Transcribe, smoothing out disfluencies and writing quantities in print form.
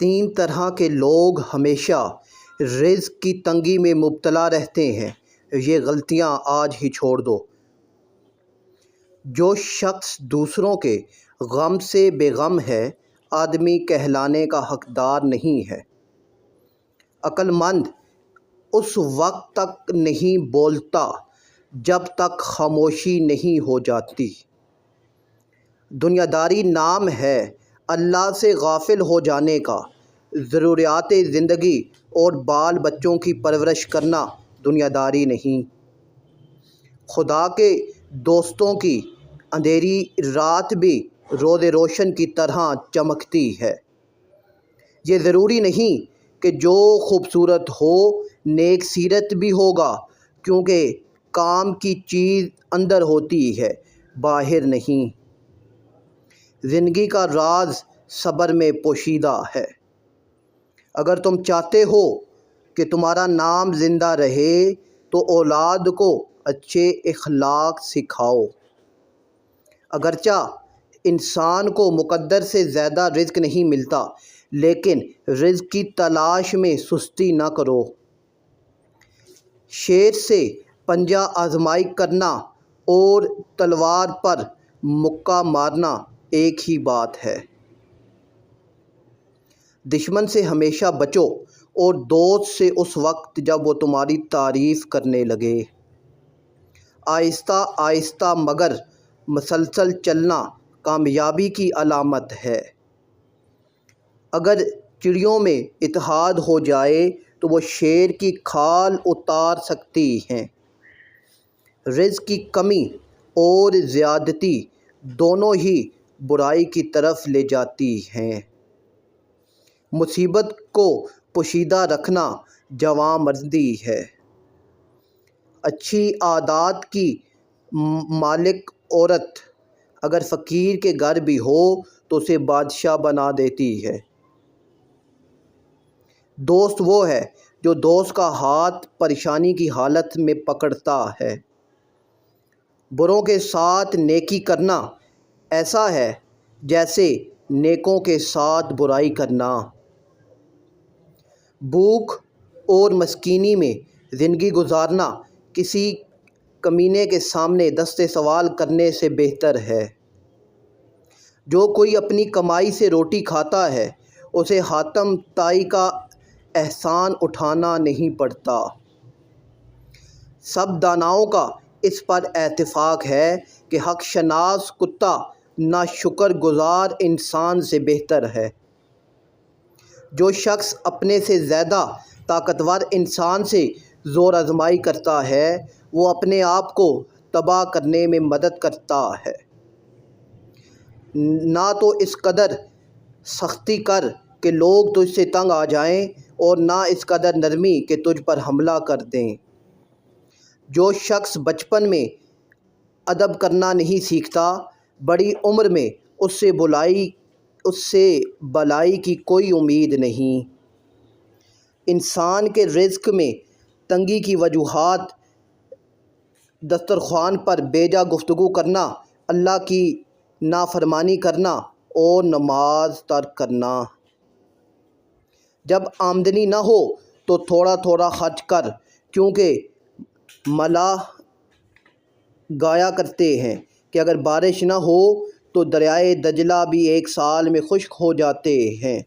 تین طرح کے لوگ ہمیشہ رزق کی تنگی میں مبتلا رہتے ہیں۔ یہ غلطیاں آج ہی چھوڑ دو۔ جو شخص دوسروں کے غم سے بے غم ہے، آدمی کہلانے کا حقدار نہیں ہے۔ عقل مند اس وقت تک نہیں بولتا جب تک خاموشی نہیں ہو جاتی۔ دنیا داری نام ہے اللہ سے غافل ہو جانے کا۔ ضروریات زندگی اور بال بچوں کی پرورش کرنا دنیا داری نہیں۔ خدا کے دوستوں کی اندھیری رات بھی روز روشن کی طرح چمکتی ہے۔ یہ ضروری نہیں کہ جو خوبصورت ہو نیک سیرت بھی ہوگا، کیونکہ کام کی چیز اندر ہوتی ہے، باہر نہیں۔ زندگی کا راز صبر میں پوشیدہ ہے۔ اگر تم چاہتے ہو کہ تمہارا نام زندہ رہے تو اولاد کو اچھے اخلاق سکھاؤ۔ اگرچہ انسان کو مقدر سے زیادہ رزق نہیں ملتا، لیکن رزق کی تلاش میں سستی نہ کرو۔ شیر سے پنجہ آزمائی کرنا اور تلوار پر مکہ مارنا ایک ہی بات ہے۔ دشمن سے ہمیشہ بچو اور دوست سے اس وقت جب وہ تمہاری تعریف کرنے لگے۔ آہستہ آہستہ مگر مسلسل چلنا کامیابی کی علامت ہے۔ اگر چڑیوں میں اتحاد ہو جائے تو وہ شیر کی کھال اتار سکتی ہیں۔ رزق کی کمی اور زیادتی دونوں ہی برائی کی طرف لے جاتی ہیں۔ مصیبت کو پوشیدہ رکھنا جواں مردی ہے۔ اچھی عادات کی مالک عورت اگر فقیر کے گھر بھی ہو تو اسے بادشاہ بنا دیتی ہے۔ دوست وہ ہے جو دوست کا ہاتھ پریشانی کی حالت میں پکڑتا ہے۔ بروں کے ساتھ نیکی کرنا ایسا ہے جیسے نیکوں کے ساتھ برائی کرنا۔ بھوک اور مسکینی میں زندگی گزارنا کسی کمینے کے سامنے دست سوال کرنے سے بہتر ہے۔ جو کوئی اپنی کمائی سے روٹی کھاتا ہے، اسے حاتم طائی کا احسان اٹھانا نہیں پڑتا۔ سب داناؤں کا اس پر اتفاق ہے کہ حق شناس کتا ناشکر گزار انسان سے بہتر ہے۔ جو شخص اپنے سے زیادہ طاقتور انسان سے زور آزمائی کرتا ہے، وہ اپنے آپ کو تباہ کرنے میں مدد کرتا ہے۔ نہ تو اس قدر سختی کر کہ لوگ تجھ سے تنگ آ جائیں، اور نہ اس قدر نرمی کہ تجھ پر حملہ کر دیں۔ جو شخص بچپن میں ادب کرنا نہیں سیکھتا، بڑی عمر میں اس سے بلائی کی کوئی امید نہیں۔ انسان کے رزق میں تنگی کی وجوہات: دسترخوان پر بیجا گفتگو کرنا، اللہ کی نافرمانی کرنا اور نماز ترک کرنا۔ جب آمدنی نہ ہو تو تھوڑا تھوڑا خرچ کر، کیونکہ ملاح گایا کرتے ہیں کہ اگر بارش نہ ہو تو دریائے دجلہ بھی ایک سال میں خشک ہو جاتے ہیں۔